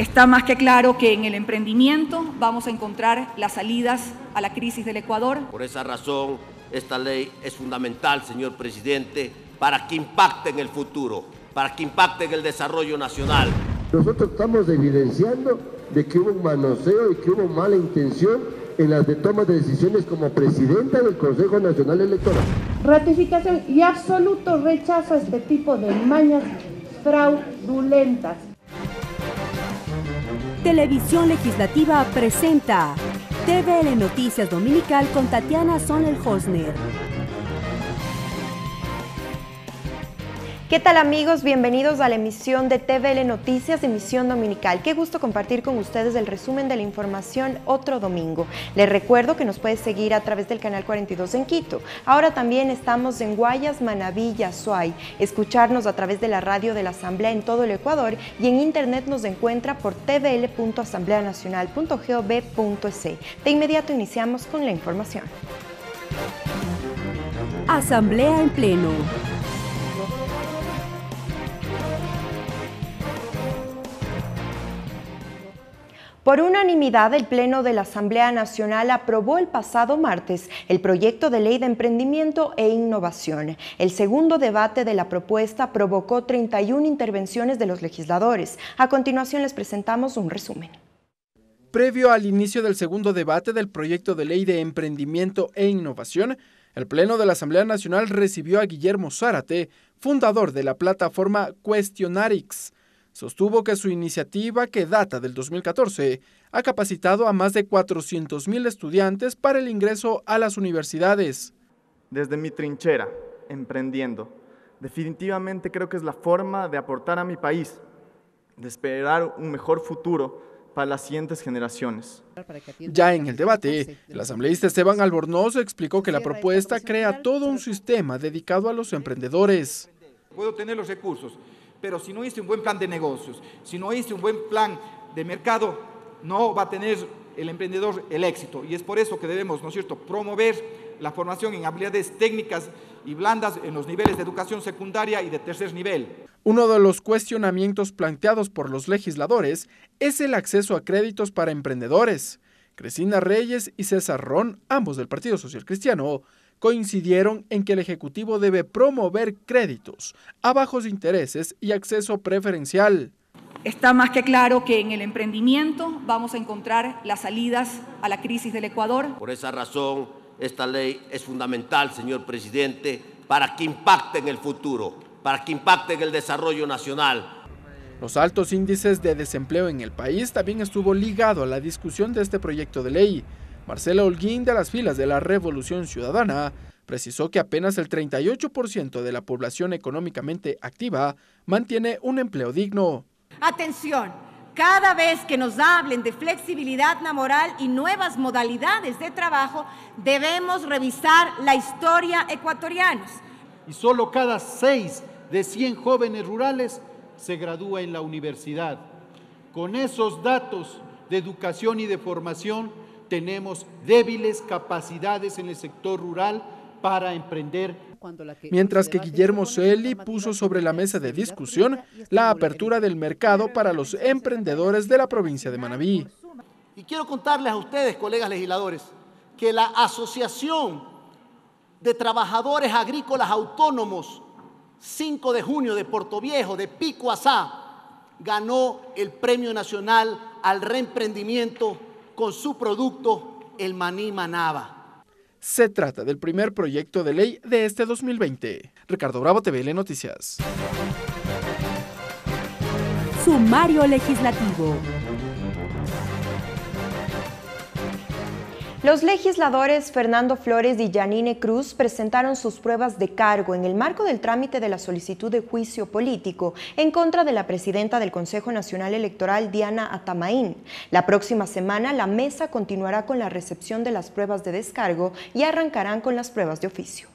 Está más que claro que en el emprendimiento vamos a encontrar las salidas a la crisis del Ecuador. Por esa razón, esta ley es fundamental, señor presidente, para que impacte en el futuro, para que impacte en el desarrollo nacional. Nosotros estamos evidenciando de que hubo un manoseo y que hubo mala intención en las tomas de decisiones como presidenta del Consejo Nacional Electoral. Ratificación y absoluto rechazo a este tipo de mañas fraudulentas. Televisión Legislativa presenta TVL Noticias Dominical con Tatiana Sonel-Hosner. ¿Qué tal, amigos? Bienvenidos a la emisión de TVL Noticias, emisión dominical. Qué gusto compartir con ustedes el resumen de la información otro domingo. Les recuerdo que nos puede seguir a través del canal 42 en Quito. Ahora también estamos en Guayas, Manabí y Azuay. Escucharnos a través de la radio de la Asamblea en todo el Ecuador y en internet nos encuentra por tvl.asambleanacional.gov.es. De inmediato iniciamos con la información. Asamblea en pleno. Por unanimidad, el Pleno de la Asamblea Nacional aprobó el pasado martes el proyecto de ley de emprendimiento e innovación. El segundo debate de la propuesta provocó 31 intervenciones de los legisladores. A continuación les presentamos un resumen. Previo al inicio del segundo debate del proyecto de ley de emprendimiento e innovación, el Pleno de la Asamblea Nacional recibió a Guillermo Zárate, fundador de la plataforma Cuestionarix. Sostuvo que su iniciativa, que data del 2014, ha capacitado a más de 400,000 estudiantes para el ingreso a las universidades. Desde mi trinchera, emprendiendo, definitivamente creo que es la forma de aportar a mi país, de esperar un mejor futuro para las siguientes generaciones. Ya en el debate, el asambleísta Esteban Albornoz explicó que la propuesta crea todo un sistema dedicado a los emprendedores. Puedo tener los recursos, pero si no hice un buen plan de negocios, si no hice un buen plan de mercado, no va a tener el emprendedor el éxito. Y es por eso que debemos, ¿no es cierto?, promover la formación en habilidades técnicas y blandas en los niveles de educación secundaria y de tercer nivel. Uno de los cuestionamientos planteados por los legisladores es el acceso a créditos para emprendedores. Cristina Reyes y César Ron, ambos del Partido Social Cristiano, coincidieron en que el Ejecutivo debe promover créditos a bajos intereses y acceso preferencial. Está más que claro que en el emprendimiento vamos a encontrar las salidas a la crisis del Ecuador. Por esa razón, esta ley es fundamental, señor presidente, para que impacte en el futuro, para que impacte en el desarrollo nacional. Los altos índices de desempleo en el país también estuvo ligado a la discusión de este proyecto de ley. Marcela Holguín, de las filas de la Revolución Ciudadana, precisó que apenas el 38% de la población económicamente activa mantiene un empleo digno. Atención, cada vez que nos hablen de flexibilidad laboral y nuevas modalidades de trabajo, debemos revisar la historia ecuatoriana. Y solo cada 6 de 100 jóvenes rurales se gradúa en la universidad. Con esos datos de educación y de formación, tenemos débiles capacidades en el sector rural para emprender. Mientras que Guillermo Celi puso sobre la mesa de discusión la apertura del mercado para los emprendedores de la provincia de Manabí. Y quiero contarles a ustedes, colegas legisladores, que la Asociación de Trabajadores Agrícolas Autónomos 5 de junio de Portoviejo, de Pico Asá, ganó el Premio Nacional al Reemprendimiento con su producto, el maní Manaba. Se trata del primer proyecto de ley de este 2020. Ricardo Bravo, TVL Noticias. Sumario legislativo. Los legisladores Fernando Flores y Yanine Cruz presentaron sus pruebas de cargo en el marco del trámite de la solicitud de juicio político en contra de la presidenta del Consejo Nacional Electoral, Diana Atamaín. La próxima semana la mesa continuará con la recepción de las pruebas de descargo y arrancarán con las pruebas de oficio.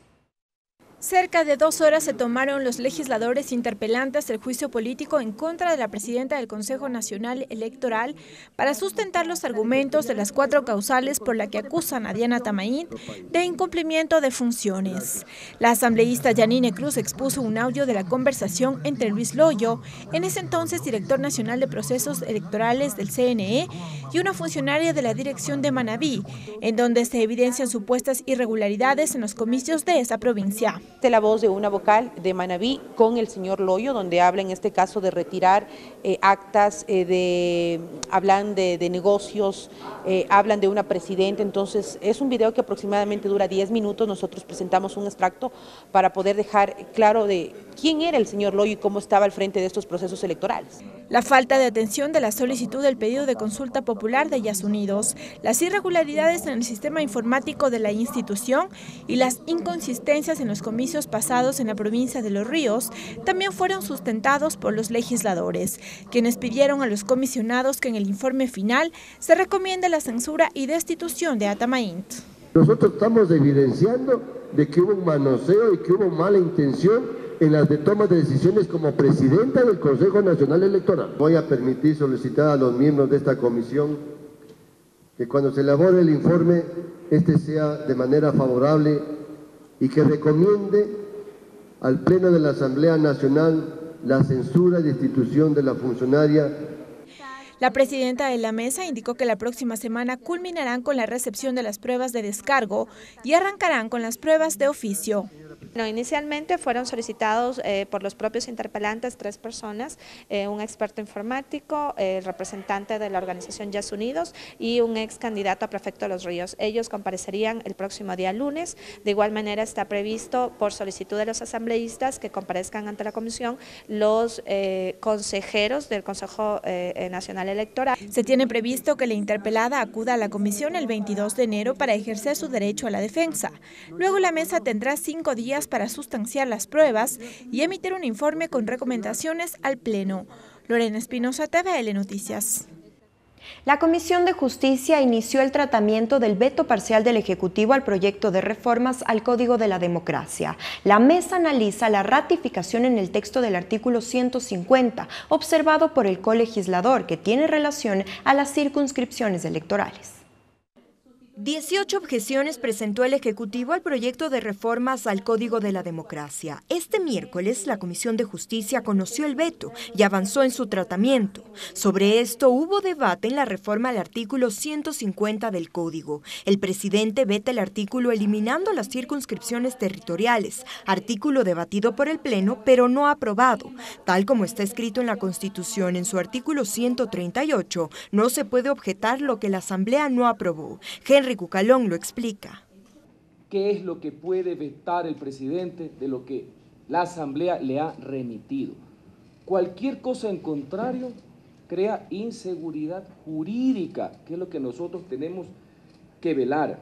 Cerca de 2 horas se tomaron los legisladores interpelantes del juicio político en contra de la presidenta del Consejo Nacional Electoral para sustentar los argumentos de las 4 causales por la que acusan a Diana Tamaín de incumplimiento de funciones. La asambleísta Yanine Cruz expuso un audio de la conversación entre Luis Loyo, en ese entonces director nacional de procesos electorales del CNE, y una funcionaria de la dirección de Manabí, en donde se evidencian supuestas irregularidades en los comicios de esa provincia. De la voz de una vocal de Manabí con el señor Loyo, donde habla en este caso de retirar actas, hablan de negocios, hablan de una presidenta. Entonces es un video que aproximadamente dura 10 minutos, nosotros presentamos un extracto para poder dejar claro de quién era el señor Loyo y cómo estaba al frente de estos procesos electorales. La falta de atención de la solicitud del pedido de consulta popular de Yas Unidos, las irregularidades en el sistema informático de la institución y las inconsistencias en los comicios pasados en la provincia de Los Ríos también fueron sustentados por los legisladores, quienes pidieron a los comisionados que en el informe final se recomiende la censura y destitución de Atamaínt. Nosotros estamos evidenciando de que hubo un manoseo y que hubo mala intención en las de toma de decisiones como presidenta del Consejo Nacional Electoral. Voy a permitir solicitar a los miembros de esta comisión que cuando se elabore el informe, este sea de manera favorable y que recomiende al Pleno de la Asamblea Nacional la censura y destitución de la funcionaria. La presidenta de la mesa indicó que la próxima semana culminarán con la recepción de las pruebas de descargo y arrancarán con las pruebas de oficio. No, inicialmente fueron solicitados por los propios interpelantes 3 personas, un experto informático, el representante de la organización Yas Unidos y un ex candidato a prefecto de Los Ríos. Ellos comparecerían el próximo día lunes. De igual manera está previsto por solicitud de los asambleístas que comparezcan ante la comisión los consejeros del Consejo Nacional Electoral. Se tiene previsto que la interpelada acuda a la comisión el 22 de enero para ejercer su derecho a la defensa. Luego la mesa tendrá 5 días para sustanciar las pruebas y emitir un informe con recomendaciones al Pleno. Lorena Espinosa, TVL Noticias. La Comisión de Justicia inició el tratamiento del veto parcial del Ejecutivo al proyecto de reformas al Código de la Democracia. La mesa analiza la ratificación en el texto del artículo 150, observado por el colegislador, que tiene relación a las circunscripciones electorales. 18 objeciones presentó el Ejecutivo al proyecto de reformas al Código de la Democracia. Este miércoles, la Comisión de Justicia conoció el veto y avanzó en su tratamiento. Sobre esto, hubo debate en la reforma al artículo 150 del Código. El presidente veta el artículo eliminando las circunscripciones territoriales, artículo debatido por el Pleno, pero no aprobado. Tal como está escrito en la Constitución en su artículo 138, no se puede objetar lo que la Asamblea no aprobó. Henry Cucalón lo explica. ¿Qué es lo que puede vetar el presidente de lo que la Asamblea le ha remitido? Cualquier cosa en contrario crea inseguridad jurídica, que es lo que nosotros tenemos que velar.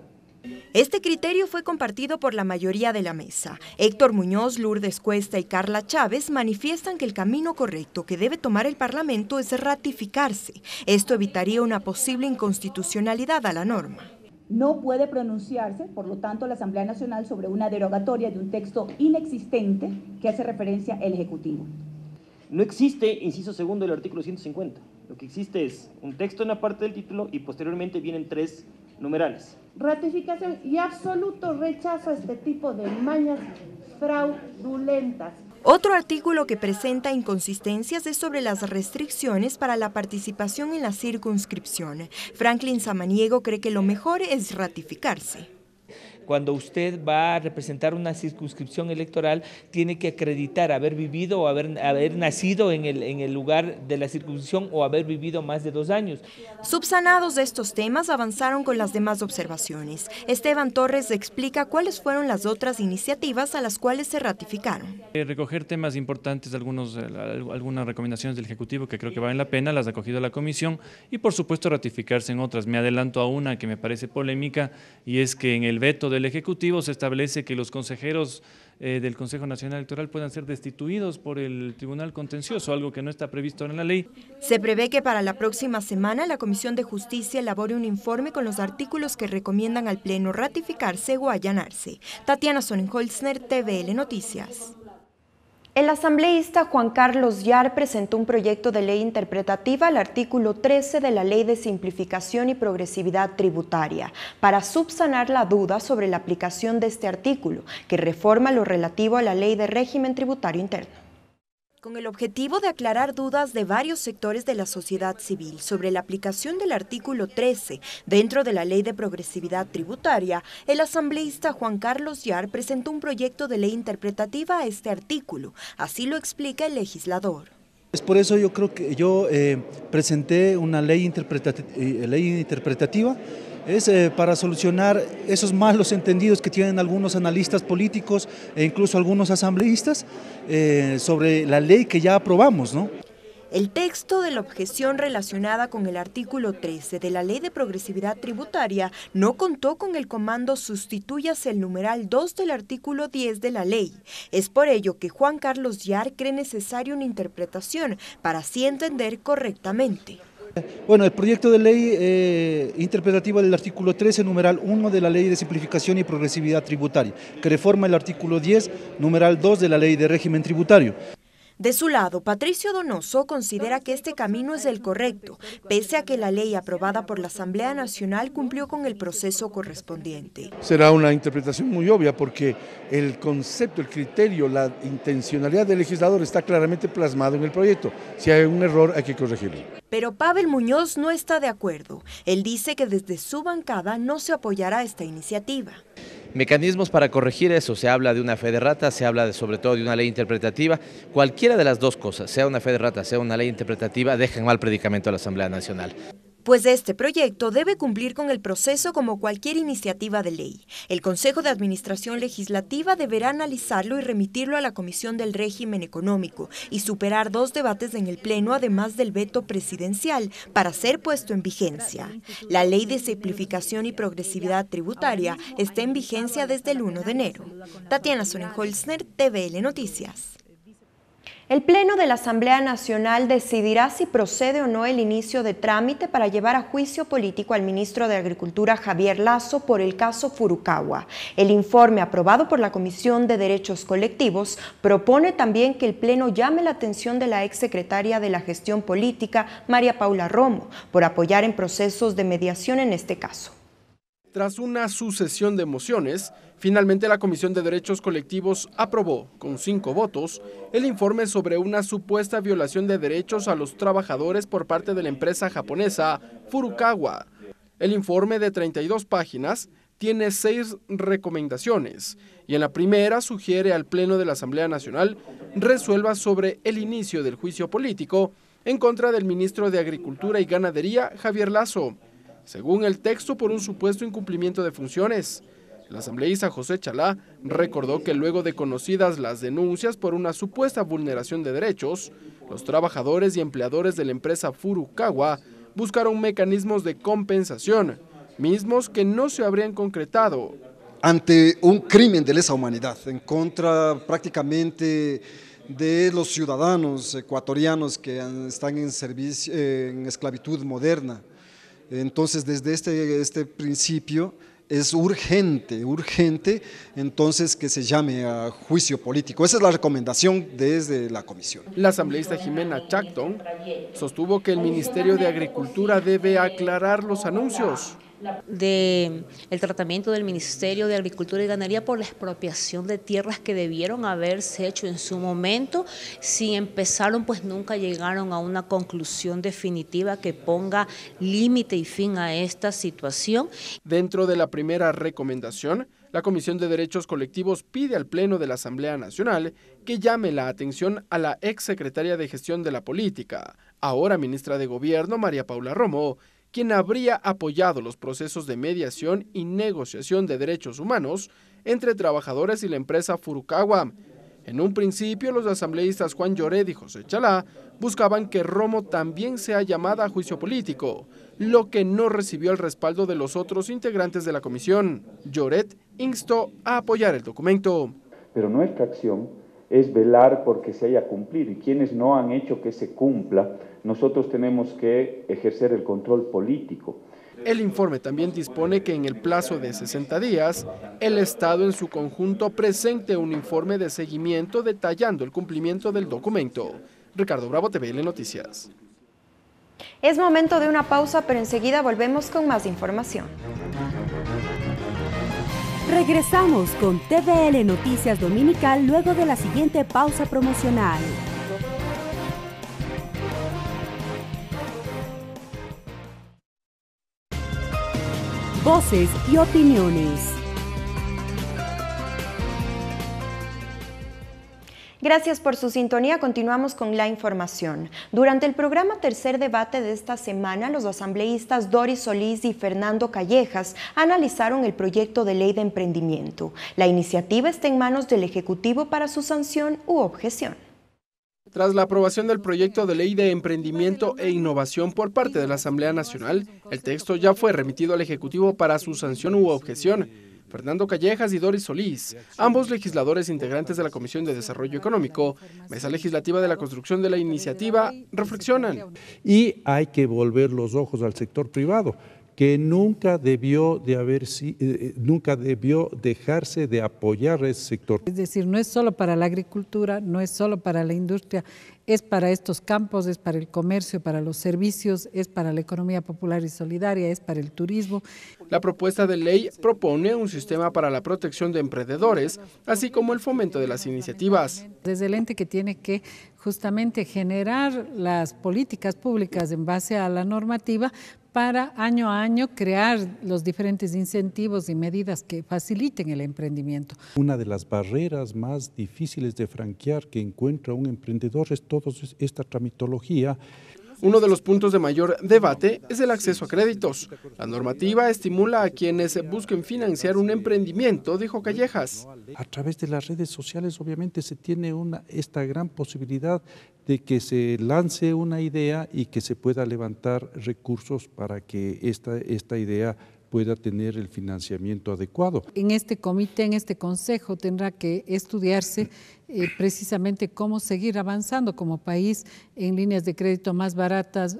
Este criterio fue compartido por la mayoría de la mesa. Héctor Muñoz, Lourdes Cuesta y Carla Chávez manifiestan que el camino correcto que debe tomar el Parlamento es ratificarse. Esto evitaría una posible inconstitucionalidad a la norma. No puede pronunciarse, por lo tanto, la Asamblea Nacional sobre una derogatoria de un texto inexistente que hace referencia al Ejecutivo. No existe inciso segundo del artículo 150. Lo que existe es un texto en la parte del título y posteriormente vienen 3 numerales. Ratificación y absoluto rechazo a este tipo de mañas fraudulentas. Otro artículo que presenta inconsistencias es sobre las restricciones para la participación en la circunscripción. Franklin Samaniego cree que lo mejor es ratificarse. Cuando usted va a representar una circunscripción electoral, tiene que acreditar haber vivido o haber nacido en el lugar de la circunscripción o haber vivido más de 2 años. Subsanados de estos temas, avanzaron con las demás observaciones. Esteban Torres explica cuáles fueron las otras iniciativas a las cuales se ratificaron. Recoger temas importantes, algunas recomendaciones del Ejecutivo que creo que valen la pena, las ha acogido la Comisión y por supuesto ratificarse en otras. Me adelanto a una que me parece polémica y es que en el veto del Ejecutivo se establece que los consejeros del Consejo Nacional Electoral puedan ser destituidos por el Tribunal Contencioso, algo que no está previsto en la ley. Se prevé que para la próxima semana la Comisión de Justicia elabore un informe con los artículos que recomiendan al Pleno ratificarse o allanarse. Tatiana Sonnenholzner, TVL Noticias. El asambleísta Juan Carlos Yar presentó un proyecto de ley interpretativa al artículo 13 de la Ley de Simplificación y Progresividad Tributaria para subsanar la duda sobre la aplicación de este artículo, que reforma lo relativo a la Ley de Régimen Tributario Interno. Con el objetivo de aclarar dudas de varios sectores de la sociedad civil sobre la aplicación del artículo 13 dentro de la Ley de Progresividad Tributaria, el asambleísta Juan Carlos Yar presentó un proyecto de ley interpretativa a este artículo. Así lo explica el legislador. Es por eso yo creo que yo presenté una ley interpretativa. Es para solucionar esos malos entendidos que tienen algunos analistas políticos e incluso algunos asambleístas sobre la ley que ya aprobamos, ¿no? El texto de la objeción relacionada con el artículo 13 de la Ley de Progresividad Tributaria no contó con el comando "Sustitúyase el numeral 2 del artículo 10 de la ley". Es por ello que Juan Carlos Yar cree necesaria una interpretación para así entender correctamente. Bueno, el proyecto de ley interpretativa del artículo 13, numeral 1 de la Ley de Simplificación y Progresividad Tributaria, que reforma el artículo 10, numeral 2 de la Ley de Régimen Tributario. De su lado, Patricio Donoso considera que este camino es el correcto, pese a que la ley aprobada por la Asamblea Nacional cumplió con el proceso correspondiente. Será una interpretación muy obvia porque el concepto, el criterio, la intencionalidad del legislador está claramente plasmado en el proyecto. Si hay un error hay que corregirlo. Pero Pavel Muñoz no está de acuerdo. Él dice que desde su bancada no se apoyará esta iniciativa. Mecanismos para corregir eso, se habla de una fe de rata, se habla sobre todo de una ley interpretativa. Cualquiera de las dos cosas, sea una fe de rata, sea una ley interpretativa, dejan mal predicamento a la Asamblea Nacional. Pues este proyecto debe cumplir con el proceso como cualquier iniciativa de ley. El Consejo de Administración Legislativa deberá analizarlo y remitirlo a la Comisión del Régimen Económico y superar 2 debates en el Pleno, además del veto presidencial, para ser puesto en vigencia. La Ley de Simplificación y Progresividad Tributaria está en vigencia desde el 1 de enero. Tatiana Sonnenholzner, TVL Noticias. El Pleno de la Asamblea Nacional decidirá si procede o no el inicio de trámite para llevar a juicio político al ministro de Agricultura Javier Lasso por el caso Furukawa. El informe aprobado por la Comisión de Derechos Colectivos propone también que el Pleno llame la atención de la exsecretaria de la Gestión Política, María Paula Romo, por apoyar en procesos de mediación en este caso. Tras una sucesión de mociones, finalmente la Comisión de Derechos Colectivos aprobó, con 5 votos, el informe sobre una supuesta violación de derechos a los trabajadores por parte de la empresa japonesa Furukawa. El informe de 32 páginas tiene 6 recomendaciones y en la primera sugiere al Pleno de la Asamblea Nacional resuelva sobre el inicio del juicio político en contra del ministro de Agricultura y Ganadería, Javier Lasso, según el texto por un supuesto incumplimiento de funciones. El asambleísta José Chalá recordó que luego de conocidas las denuncias por una supuesta vulneración de derechos, los trabajadores y empleadores de la empresa Furukawa buscaron mecanismos de compensación, mismos que no se habrían concretado. Ante un crimen de lesa humanidad en contra prácticamente de los ciudadanos ecuatorianos que están en servicio, en esclavitud moderna. Entonces, desde este principio es urgente entonces que se llame a juicio político. Esa es la recomendación desde la comisión. La asambleísta Jimena Chacton sostuvo que el Ministerio de Agricultura debe aclarar los anuncios del tratamiento del Ministerio de Agricultura y Ganadería por la expropiación de tierras que debieron haberse hecho en su momento. Si empezaron, pues nunca llegaron a una conclusión definitiva que ponga límite y fin a esta situación. Dentro de la primera recomendación, la Comisión de Derechos Colectivos pide al Pleno de la Asamblea Nacional que llame la atención a la exsecretaria de Gestión de la Política, ahora ministra de Gobierno, María Paula Romo, quien habría apoyado los procesos de mediación y negociación de derechos humanos entre trabajadores y la empresa Furukawa, En un principio, los asambleístas Juan Lloret y José Chalá buscaban que Romo también sea llamada a juicio político, lo que no recibió el respaldo de los otros integrantes de la comisión. Lloret instó a apoyar el documento. Pero nuestra acción es velar porque se haya cumplido, y quienes no han hecho que se cumpla, nosotros tenemos que ejercer el control político. El informe también dispone que en el plazo de 60 días, el Estado en su conjunto presente un informe de seguimiento detallando el cumplimiento del documento. Ricardo Bravo, TVL Noticias. Es momento de una pausa, pero enseguida volvemos con más información. Regresamos con TVL Noticias Dominical luego de la siguiente pausa promocional. Voces y opiniones. Gracias por su sintonía. Continuamos con la información. Durante el programa Tercer Debate de esta semana, los asambleístas Doris Solís y Fernando Callejas analizaron el proyecto de ley de emprendimiento. La iniciativa está en manos del Ejecutivo para su sanción u objeción. Tras la aprobación del proyecto de ley de emprendimiento e innovación por parte de la Asamblea Nacional, el texto ya fue remitido al Ejecutivo para su sanción u objeción. Fernando Callejas y Doris Solís, ambos legisladores integrantes de la Comisión de Desarrollo Económico, Mesa Legislativa de la Construcción de la Iniciativa, reflexionan. Y hay que volver los ojos al sector privado, que nunca debió dejarse de apoyar a ese sector. Es decir, no es solo para la agricultura, no es solo para la industria, es para estos campos, es para el comercio, para los servicios, es para la economía popular y solidaria, es para el turismo. La propuesta de ley propone un sistema para la protección de emprendedores, así como el fomento de las iniciativas. Desde el ente que tiene que justamente generar las políticas públicas en base a la normativa para año a año crear los diferentes incentivos y medidas que faciliten el emprendimiento. Una de las barreras más difíciles de franquear que encuentra un emprendedor es toda esta tramitología. Uno de los puntos de mayor debate es el acceso a créditos. La normativa estimula a quienes busquen financiar un emprendimiento, dijo Callejas. A través de las redes sociales obviamente se tiene esta gran posibilidad de que se lance una idea y que se pueda levantar recursos para que esta idea pueda tener el financiamiento adecuado. En este comité, en este consejo, tendrá que estudiarse precisamente cómo seguir avanzando como país en líneas de crédito más baratas,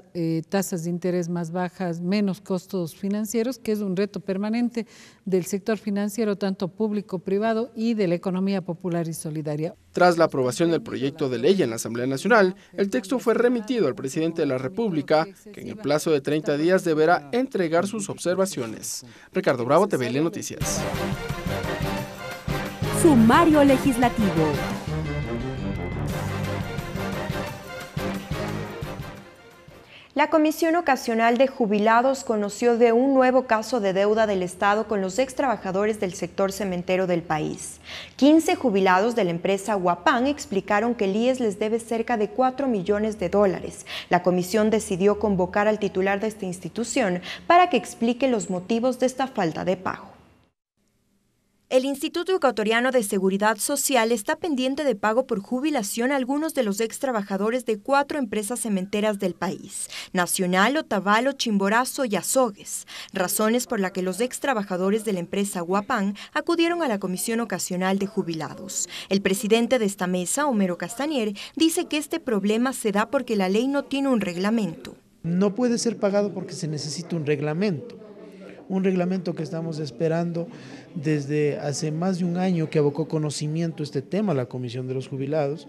tasas de interés más bajas, menos costos financieros, que es un reto permanente del sector financiero, tanto público, privado y de la economía popular y solidaria. Tras la aprobación del proyecto de ley en la Asamblea Nacional, el texto fue remitido al presidente de la República, que en el plazo de 30 días deberá entregar sus observaciones. Ricardo Bravo, TVL Noticias. Sumario legislativo. La Comisión Ocasional de Jubilados conoció de un nuevo caso de deuda del Estado con los extrabajadores del sector cementero del país. 15 jubilados de la empresa Huapán explicaron que el IES les debe cerca de $4 millones. La comisión decidió convocar al titular de esta institución para que explique los motivos de esta falta de pago. El Instituto Ecuatoriano de Seguridad Social está pendiente de pago por jubilación a algunos de los ex trabajadores de 4 empresas cementeras del país: Nacional, Otavalo, Chimborazo y Azogues, razones por las que los ex trabajadores de la empresa Huapán acudieron a la Comisión Ocasional de Jubilados. El presidente de esta mesa, Homero Castañer, dice que este problema se da porque la ley no tiene un reglamento. No puede ser pagado porque se necesita un reglamento que estamos esperando desde hace más de un año, que abocó conocimiento a este tema a la Comisión de los Jubilados.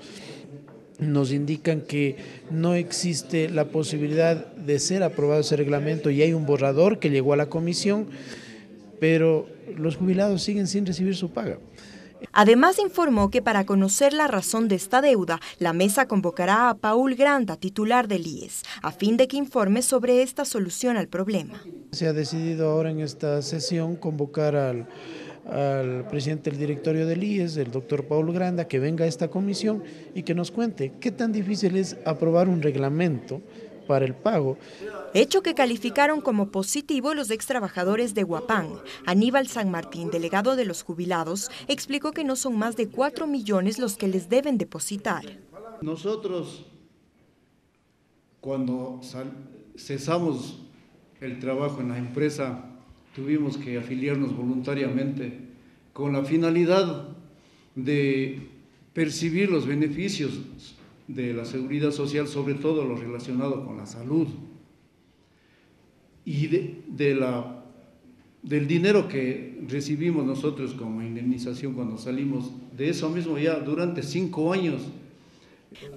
Nos indican que no existe la posibilidad de ser aprobado ese reglamento y hay un borrador que llegó a la comisión, pero los jubilados siguen sin recibir su paga. Además, informó que para conocer la razón de esta deuda, la mesa convocará a Paul Granda, titular del IES, a fin de que informe sobre esta solución al problema. Se ha decidido ahora en esta sesión convocar al presidente del directorio del IES, el doctor Paul Granda, que venga a esta comisión y que nos cuente qué tan difícil es aprobar un reglamento para el pago. Hecho que calificaron como positivo los ex trabajadores de Huapán. Aníbal San Martín, delegado de los jubilados, explicó que no son más de 4 millones los que les deben depositar. Nosotros, cuando cesamos el trabajo en la empresa, tuvimos que afiliarnos voluntariamente con la finalidad de percibir los beneficios de la seguridad social, sobre todo lo relacionado con la salud. Y del dinero que recibimos nosotros como indemnización cuando salimos, de eso mismo ya durante 5 años.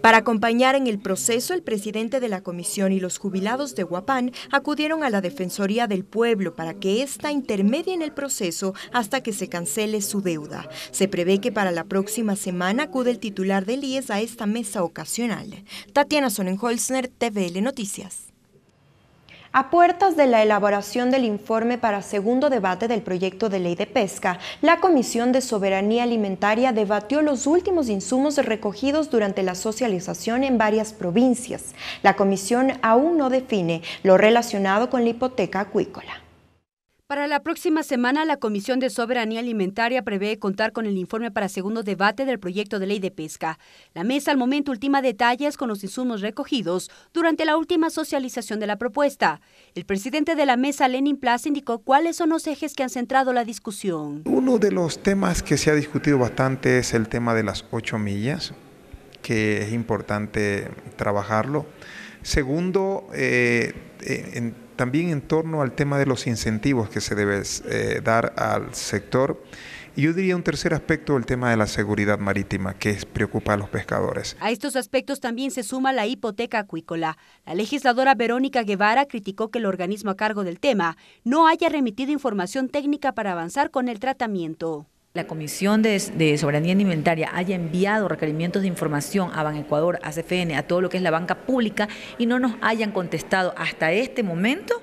Para acompañar en el proceso, el presidente de la comisión y los jubilados de Huapán acudieron a la Defensoría del Pueblo para que ésta intermedie en el proceso hasta que se cancele su deuda. Se prevé que para la próxima semana acude el titular del IES a esta mesa ocasional. Tatiana Sonnenholzner, TVL Noticias. A puertas de la elaboración del informe para segundo debate del proyecto de ley de pesca, la Comisión de Soberanía Alimentaria debatió los últimos insumos recogidos durante la socialización en varias provincias. La comisión aún no define lo relacionado con la hipoteca acuícola. Para la próxima semana, la Comisión de Soberanía Alimentaria prevé contar con el informe para segundo debate del proyecto de ley de pesca. La mesa al momento ultima detalles con los insumos recogidos durante la última socialización de la propuesta. El presidente de la mesa, Lenin Plaza, indicó cuáles son los ejes que han centrado la discusión. Uno de los temas que se ha discutido bastante es el tema de las 8 millas, que es importante trabajarlo. Segundo, también en torno al tema de los incentivos que se debe dar al sector. Y yo diría un tercer aspecto, el tema de la seguridad marítima, que preocupa a los pescadores. A estos aspectos también se suma la hipoteca acuícola. La legisladora Verónica Guevara criticó que el organismo a cargo del tema no haya remitido información técnica para avanzar con el tratamiento. La Comisión de Soberanía Alimentaria haya enviado requerimientos de información a Banecuador, a CFN, a todo lo que es la banca pública y no nos hayan contestado hasta este momento,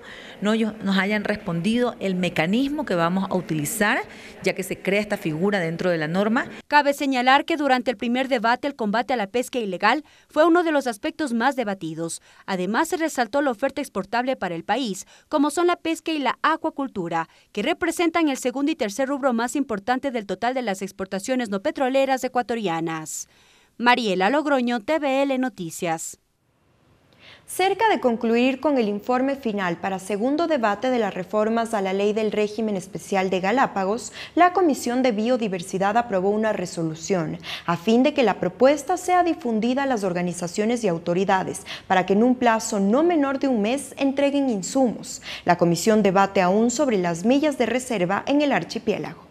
no nos hayan respondido el mecanismo que vamos a utilizar, ya que se crea esta figura dentro de la norma. Cabe señalar que durante el primer debate el combate a la pesca ilegal fue uno de los aspectos más debatidos. Además, se resaltó la oferta exportable para el país, como son la pesca y la acuacultura, que representan el segundo y tercer rubro más importante del total de las exportaciones no petroleras ecuatorianas. Mariela Logroño, TVL Noticias. Cerca de concluir con el informe final para segundo debate de las reformas a la Ley del Régimen Especial de Galápagos, la Comisión de Biodiversidad aprobó una resolución a fin de que la propuesta sea difundida a las organizaciones y autoridades para que en un plazo no menor de un mes entreguen insumos. La comisión debate aún sobre las millas de reserva en el archipiélago.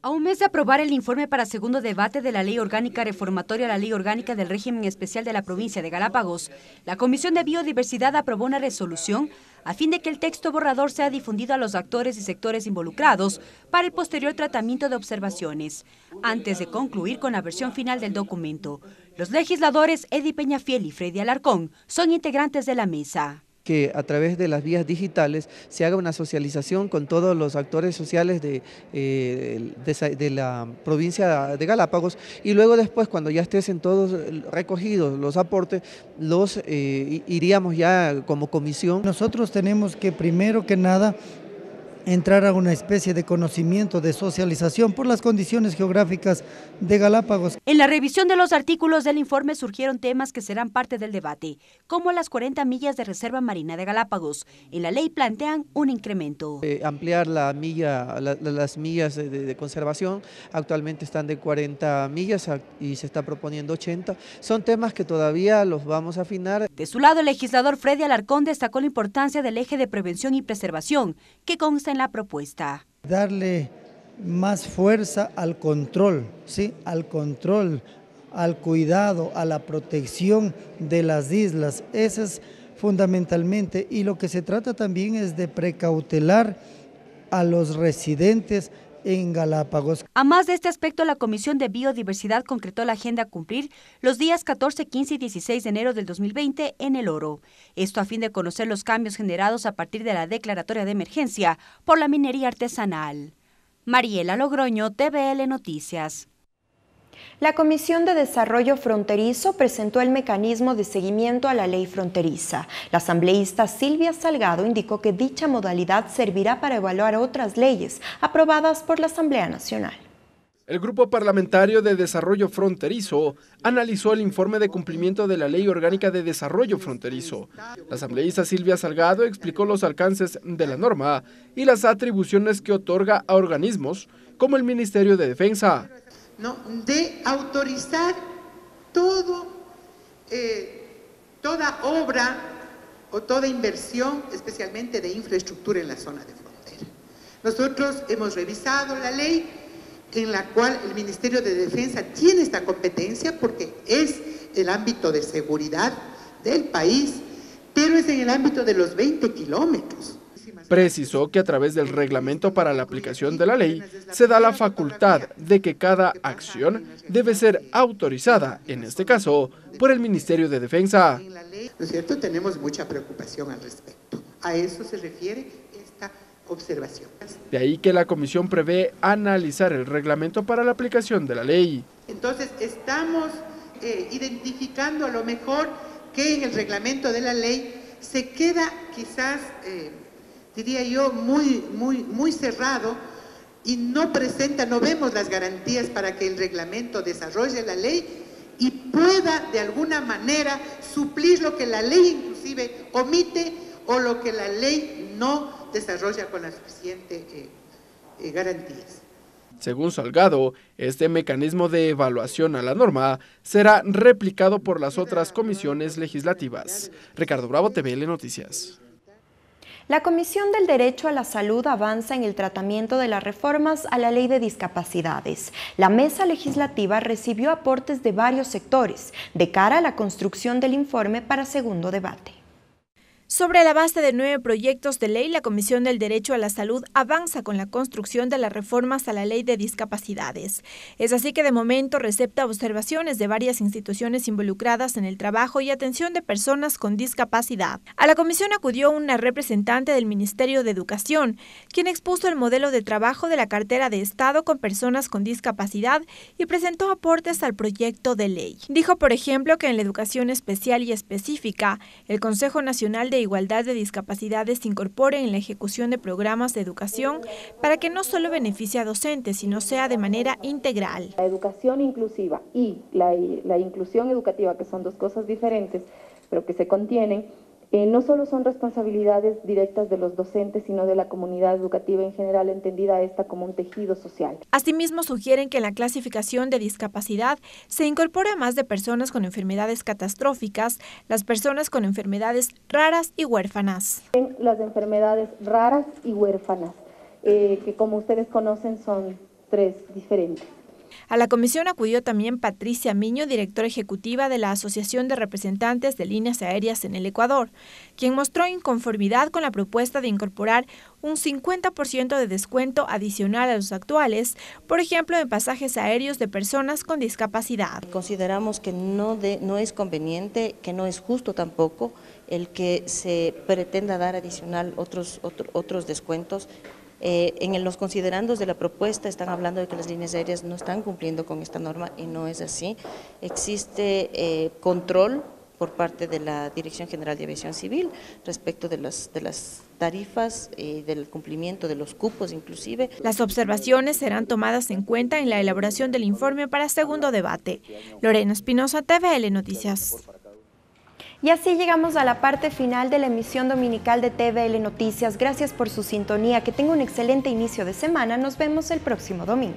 A un mes de aprobar el informe para segundo debate de la Ley Orgánica Reformatoria a la Ley Orgánica del Régimen Especial de la Provincia de Galápagos, la Comisión de Biodiversidad aprobó una resolución a fin de que el texto borrador sea difundido a los actores y sectores involucrados para el posterior tratamiento de observaciones, antes de concluir con la versión final del documento. Los legisladores Edi Peñafiel y Freddy Alarcón son integrantes de la mesa. Que a través de las vías digitales se haga una socialización con todos los actores sociales de la provincia de Galápagos y luego después, cuando ya estén todos recogidos los aportes, los iríamos ya como comisión. Nosotros tenemos que primero que nada entrar a una especie de conocimiento, de socialización por las condiciones geográficas de Galápagos. En la revisión de los artículos del informe surgieron temas que serán parte del debate, como las 40 millas de reserva marina de Galápagos. En la ley plantean un incremento. Ampliar las millas de conservación, actualmente están de 40 millas y se está proponiendo 80. Son temas que todavía los vamos a afinar. De su lado, el legislador Freddy Alarcón destacó la importancia del eje de prevención y preservación, que consta en la propuesta. Darle más fuerza al control, ¿sí? Al control, al cuidado, a la protección de las islas. Eso es fundamentalmente, y lo que se trata también es de precautelar a los residentes en Galápagos. A más de este aspecto, la Comisión de Biodiversidad concretó la agenda a cumplir los días 14, 15 y 16 de enero del 2020 en El Oro. Esto a fin de conocer los cambios generados a partir de la declaratoria de emergencia por la minería artesanal. Mariela Logroño, TVL Noticias. La Comisión de Desarrollo Fronterizo presentó el mecanismo de seguimiento a la ley fronteriza. La asambleísta Silvia Salgado indicó que dicha modalidad servirá para evaluar otras leyes aprobadas por la Asamblea Nacional. El Grupo Parlamentario de Desarrollo Fronterizo analizó el informe de cumplimiento de la Ley Orgánica de Desarrollo Fronterizo. La asambleísta Silvia Salgado explicó los alcances de la norma y las atribuciones que otorga a organismos como el Ministerio de Defensa. De autorizar toda obra o toda inversión, especialmente de infraestructura en la zona de frontera. Nosotros hemos revisado la ley en la cual el Ministerio de Defensa tiene esta competencia porque es el ámbito de seguridad del país, pero es en el ámbito de los 20 kilómetros. Precisó que a través del reglamento para la aplicación de la ley se da la facultad de que cada acción debe ser autorizada, en este caso, por el Ministerio de Defensa. ¿No es cierto? Tenemos mucha preocupación al respecto. A eso se refiere esta observación. De ahí que la comisión prevé analizar el reglamento para la aplicación de la ley. Entonces estamos identificando a lo mejor que en el reglamento de la ley se queda quizás diría yo, muy cerrado y no vemos las garantías para que el reglamento desarrolle la ley y pueda de alguna manera suplir lo que la ley inclusive omite o lo que la ley no desarrolla con las suficientes garantías. Según Salgado, este mecanismo de evaluación a la norma será replicado por las otras comisiones legislativas. Ricardo Bravo, TVL Noticias. La Comisión del Derecho a la Salud avanza en el tratamiento de las reformas a la Ley de Discapacidades. La mesa legislativa recibió aportes de varios sectores de cara a la construcción del informe para segundo debate. Sobre la base de 9 proyectos de ley, la Comisión del Derecho a la Salud avanza con la construcción de las reformas a la Ley de Discapacidades. Es así que de momento recepta observaciones de varias instituciones involucradas en el trabajo y atención de personas con discapacidad. A la comisión acudió una representante del Ministerio de Educación, quien expuso el modelo de trabajo de la cartera de Estado con personas con discapacidad y presentó aportes al proyecto de ley. Dijo, por ejemplo, que en la educación especial y específica, el Consejo Nacional de Igualdad de Discapacidades se incorpore en la ejecución de programas de educación para que no solo beneficie a docentes, sino sea de manera integral. La educación inclusiva y la inclusión educativa, que son dos cosas diferentes, pero que se contienen, no solo son responsabilidades directas de los docentes, sino de la comunidad educativa en general, entendida esta como un tejido social. Asimismo, sugieren que en la clasificación de discapacidad se incorpore a más de personas con enfermedades catastróficas, las personas con enfermedades raras y huérfanas. Las enfermedades raras y huérfanas, que como ustedes conocen son 3 diferentes. A la comisión acudió también Patricia Miño, directora ejecutiva de la Asociación de Representantes de Líneas Aéreas en el Ecuador, quien mostró inconformidad con la propuesta de incorporar un 50% de descuento adicional a los actuales, por ejemplo, en pasajes aéreos de personas con discapacidad. Consideramos que no es conveniente, que no es justo tampoco el que se pretenda dar adicional otros descuentos. En los considerandos de la propuesta están hablando de que las líneas aéreas no están cumpliendo con esta norma y no es así. Existe control por parte de la Dirección General de Aviación Civil respecto de las tarifas y del cumplimiento de los cupos inclusive. Las observaciones serán tomadas en cuenta en la elaboración del informe para segundo debate. Lorena Espinosa, TVL Noticias. Y así llegamos a la parte final de la emisión dominical de TVL Noticias. Gracias por su sintonía. Que tenga un excelente inicio de semana. Nos vemos el próximo domingo.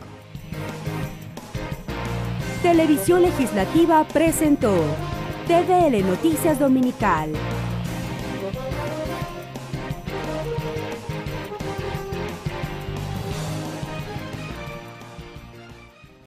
Televisión Legislativa presentó TVL Noticias Dominical.